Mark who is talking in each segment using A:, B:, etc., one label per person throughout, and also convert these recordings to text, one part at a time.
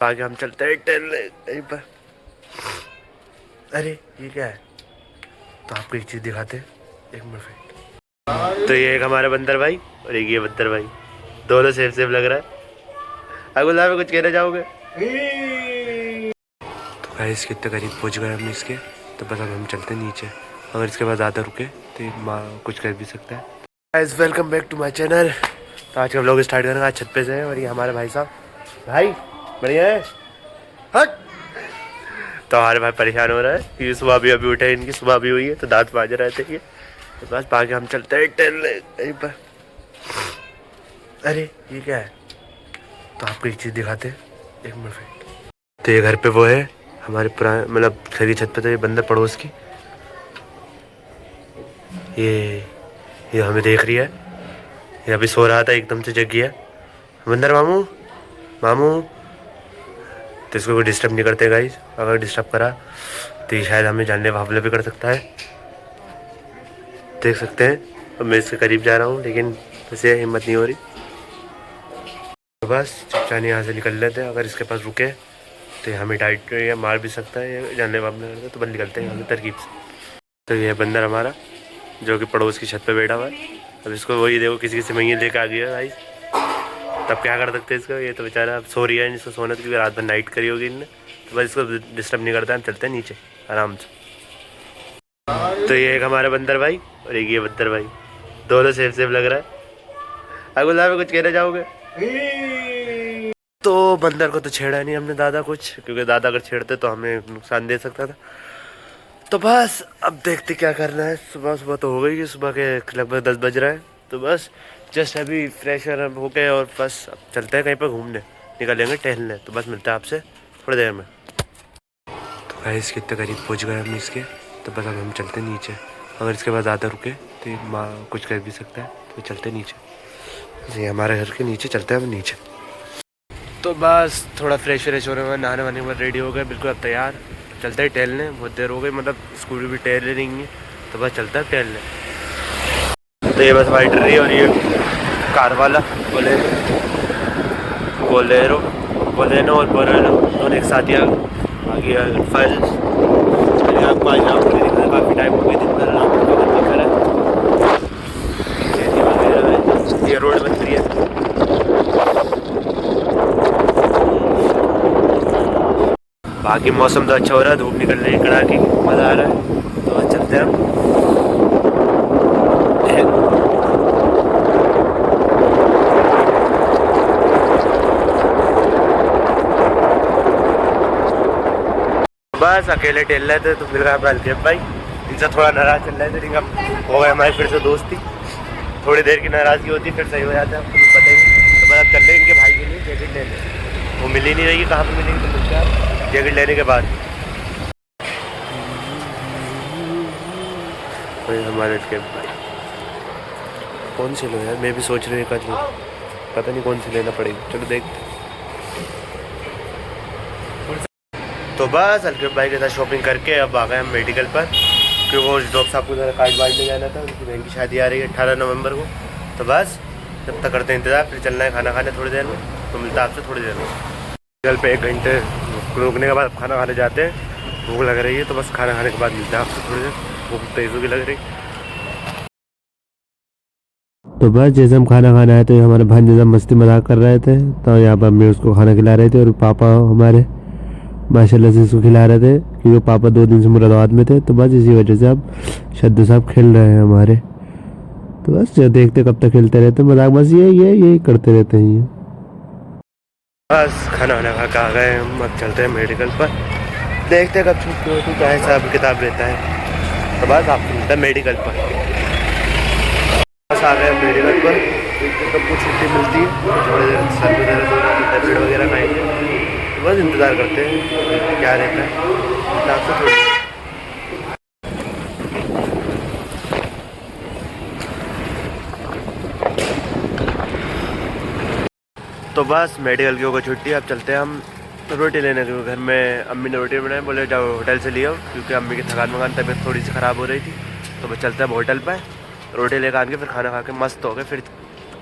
A: आगे हम चलते हैं टहलने कहीं पर। अरे ये क्या है? तो आपको एक चीज दिखाते हैं, एक मिनट। तो ये एक हमारा बंदर भाई और एक ये बंदर भाई, दोनों सेम सेम लग रहा है। अगुल में कुछ कहना चाहोगे? तो गाइस कितने करीब पहुंच गए हम इसके। तो बस अब हम चलते हैं नीचे, अगर इसके बाद ज़्यादा रुके तो ये माँ कुछ कर भी सकता है। Guys welcome back to my channel. तो आज का व्लॉग स्टार्ट करेंगे, आज छत पे से है और ये हमारे भाई साहब भाई बढ़िया है। हट। तो हमारे भाई परेशान हो रहा है क्योंकि सुबह अभी उठे, इनकी सुबह भी हुई है तो दांत मांज रहे थे ये। तो बस आगे हम चलते हैं टहलने कहीं पर। अरे ये क्या है? तो आपको एक चीज़ दिखाते हैं, एक मिनट। तो ये घर पे वो है हमारे पुराने, मतलब घर की छत पे, तो ये बंदर पड़ोस की, ये हमें देख रही है। ये अभी सो रहा था, एकदम से जग गया। बंदर मामू मामू। तो इसको कोई डिस्टर्ब नहीं करते गाइस, अगर डिस्टर्ब करा तो ये शायद हमें जानलेवा हमला भी कर सकता है। देख सकते हैं, अब मैं इसके करीब जा रहा हूँ लेकिन वैसे हिम्मत नहीं हो रही। तो बस चुपचाप यहाँ से निकल लेते हैं, अगर इसके पास रुके तो ये हमें डाइट या मार भी सकता है, या जानलेवा हमला करता है। तो बंद निकलते हैं यहाँ से तरकीब से। तो ये बंदर हमारा जो कि पड़ोस की छत पे बैठा हुआ है। अब इसको वही देखो किसी किसी में लेके आ गया भाई, तब क्या कर सकते हैं इसका। ये तो बेचारा अब सो रही है, इसको सोना तो क्योंकि रात भर नाइट करी होगी इनने। तो बस इसको डिस्टर्ब नहीं करता है, हम चलते हैं नीचे आराम से। तो ये एक हमारा बंदर भाई और एक ये बंदर भाई, दोनों सेम सेम लग रहा है। अगुल में कुछ कहना चाहोगे? तो बंदर को तो छेड़ा नहीं हमने दादा कुछ, क्योंकि दादा अगर छेड़ते तो हमें नुकसान दे सकता था। तो बस अब देखते क्या करना है। सुबह सुबह तो हो गई है, सुबह के लगभग 10 बज रहा है। तो बस जस्ट अभी फ्रेश हो गए और बस अब चलते हैं कहीं पर घूमने, निकलेंगे टहलने। तो बस मिलता है आपसे थोड़ी देर में। तो गाइस कितने करीब पहुंच गए हम इसके। तो बस अब हम चलते हैं नीचे, अगर इसके बाद ज़्यादा रुके तो ये माँ कुछ कर भी सकता है। तो चलते नीचे, जी हमारे घर के नीचे चलते हैं हम नीचे। तो बस थोड़ा फ्रेश हो रहे हैं, नहाने वाने के बाद रेडी हो गए बिल्कुल, अब तैयार। चलते हैं टहलने, बहुत देर हो गई, मतलब स्कूल भी टहल रही है। तो बस चलता है टहलने। तो ये बस वाइट रही और ये कार वाला बोलेरो बोलेनो और बोलेरो दोनों एक साथ ही आ गया फल। आपको आज काफ़ी टाइम हो गई, दिन भर ये रोड बन रही है। बाकी मौसम तो अच्छा हो रहा है, धूप निकल रही है कड़ाके, मज़ा आ रहा है। तो आज चलते हैं हम। बस अकेले टहल रहे थे तो मिल रहा है हल्के भाई, इनसे थोड़ा नाराज चल रहे थे, लेकिन अब हो गए हमारी फिर से दोस्ती। थोड़ी देर की नाराज़गी होती फिर सही हो जाता है, आपको पता ही। तो बस अब चल रहे इनके भाई के लिए जैकेट लेने, वो मिल ही नहीं रही, कहाँ पर मिलेगी तो मिलता है जैकेट लेने के बाद। हमारे इसके भाई कौन सी लो यार, मैं भी सोच रही हूँ पता नहीं कौन सी लेना पड़ेगी, चलो देखते। तो बस हल्के भाई के साथ शॉपिंग करके अब आ गए हम मेडिकल पर, क्योंकि वो डॉक्टर साहब को ज़रा कार्ड वार्ड ले जाना था, उनकी बहन की शादी आ रही है 18 नवंबर को। तो बस जब तक करते हैं इंतज़ार, फिर चलना है खाना खाने थोड़ी देर में। तो मिलता है आपसे थोड़ी देर में। मेडिकल पे 1 घंटे रुकने के बाद खाना खाने जाते हैं, भूख लग रही है। तो बस खाना खाने के बाद मिलता है आपसे थोड़ी देर, भूख तेज़ों की लग रही। तो बस जैसे हम खाना खाने आए तो हमारे भाई जैसा मस्ती मजाक कर रहे थे, तो यहाँ पर अम्मी उसको खाना खिला रहे थे और पापा हमारे माशाल्लाह से इसको खिला रहे थे, क्योंकि पापा 2 दिन से मुरादाबाद में थे। तो बस इसी वजह से अब शद्दू साहब खेल रहे हैं हमारे। तो बस जो देखते कब तक खेलते रहते, मजाक बस यही करते रहते हैं। बस खाना वाना खा के आ गए हम, अब चलते हैं मेडिकल पर, देखते कब छुट्टी होती, क्या हिसाब किताब रहता है। तो बस आपको मिलता है मेडिकल पर। बस आ गए मेडिकल पर, कब कुछ छुट्टी मिलती है, थोड़ी देर सर में दर्द हो रहा है, टैबलेट वगैरह खाएंगे। तो बस इंतज़ार करते हैं क्या रहता है हिसाब से थोड़ी। तो बस मेडिकल की होगा छुट्टी, अब चलते हैं हम रोटी लेने के। घर में अम्मी ने रोटी बनाई, बोले जाओ होटल से ले आओ, क्योंकि अम्मी की थकान वकान तबीयत थोड़ी सी ख़राब हो रही थी। तो बस चलते हैं होटल पर, रोटी लेकर आके फिर खाना खा के मस्त हो गए, फिर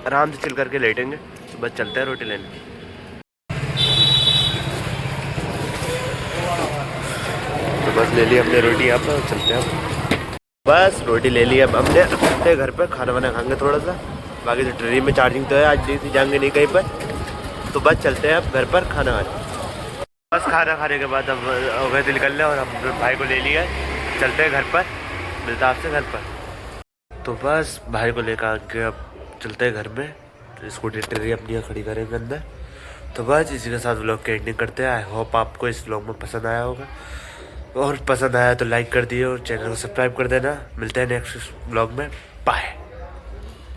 A: आराम से चिल करके लेटेंगे। तो बस चलते हैं रोटी लेने। ले ली हमने रोटी यहाँ पर, चलते हैं अब। बस रोटी ले ली अब हमने, चलते घर पर खाना वाना खाएंगे थोड़ा सा। बाकी तो ट्रेन में चार्जिंग तो है, आज नहीं जाएंगे नहीं कहीं पर, तो बस चलते हैं अब घर पर खाना खाने। बस खाना खाने के बाद अब हो गए थे निकलने, और हम भाई को ले लिया, चलते हैं घर पर, मिलता आपसे घर पर। तो बस भाई को लेकर आके अब चलते हैं घर में, तो स्कूटी ट्रेन अपनी खड़ी करेंगे अंदर। तो बस इसी के साथ व्लॉग की एंडिंग करते हैं। आई होप आपको इस व्लॉग में पसंद आया होगा, और पसंद आया तो लाइक कर दिए और चैनल को सब्सक्राइब कर देना। मिलते हैं नेक्स्ट व्लॉग में, बाय।